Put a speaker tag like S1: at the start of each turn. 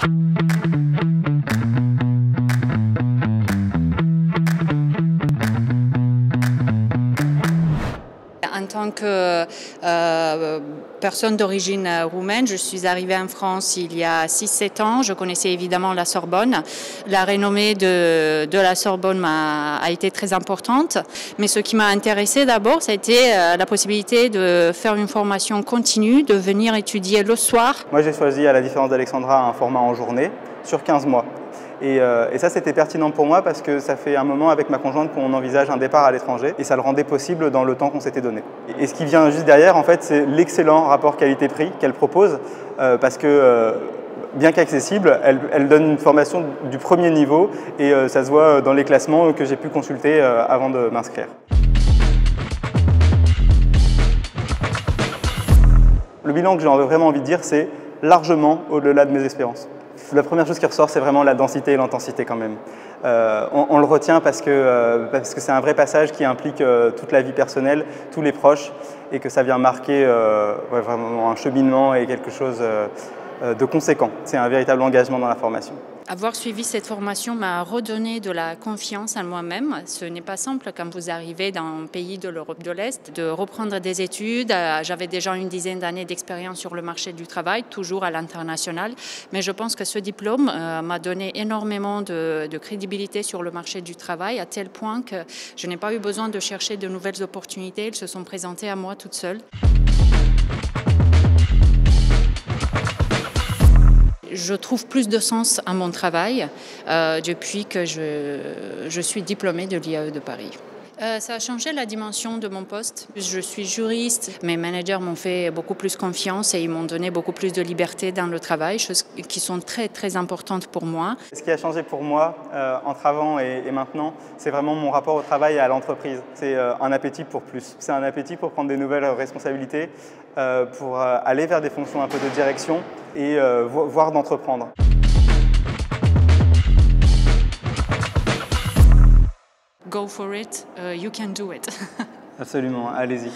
S1: En tant que personne d'origine roumaine, je suis arrivée en France il y a 6-7 ans. Je connaissais évidemment la Sorbonne. La renommée de la Sorbonne a été très importante. Mais ce qui m'a intéressée d'abord, ça a été la possibilité de faire une formation continue, de venir étudier le soir.
S2: Moi, j'ai choisi, à la différence d'Alexandra, un format en journée sur 15 mois. Et ça, c'était pertinent pour moi parce que ça fait un moment avec ma conjointe qu'on envisage un départ à l'étranger et ça le rendait possible dans le temps qu'on s'était donné. Et ce qui vient juste derrière, en fait, c'est l'excellent rapport qualité-prix qu'elle propose parce que, bien qu'accessible, elle donne une formation du premier niveau et ça se voit dans les classements que j'ai pu consulter avant de m'inscrire. Le bilan que j'ai vraiment envie de dire, c'est largement au-delà de mes espérances. La première chose qui ressort, c'est vraiment la densité et l'intensité quand même. On le retient parce que c'est un vrai passage qui implique toute la vie personnelle, tous les proches, et que ça vient marquer vraiment un cheminement et quelque chose de conséquent. C'est un véritable engagement dans la formation.
S1: Avoir suivi cette formation m'a redonné de la confiance en moi-même. Ce n'est pas simple quand vous arrivez dans un pays de l'Europe de l'Est de reprendre des études. J'avais déjà une dizaine d'années d'expérience sur le marché du travail, toujours à l'international. Mais je pense que ce diplôme m'a donné énormément de crédibilité sur le marché du travail, à tel point que je n'ai pas eu besoin de chercher de nouvelles opportunités. Elles se sont présentées à moi toute seule. Je trouve plus de sens à mon travail depuis que je suis diplômée de l'IAE de Paris. Ça a changé la dimension de mon poste. Je suis juriste, mes managers m'ont fait beaucoup plus confiance et ils m'ont donné beaucoup plus de liberté dans le travail, choses qui sont très très importantes pour moi.
S2: Ce qui a changé pour moi entre avant et maintenant, c'est vraiment mon rapport au travail et à l'entreprise. C'est un appétit pour plus. C'est un appétit pour prendre des nouvelles responsabilités, pour aller vers des fonctions un peu de direction et voire d'entreprendre.
S1: Go for it, you can do it.
S2: Absolument, allez-y.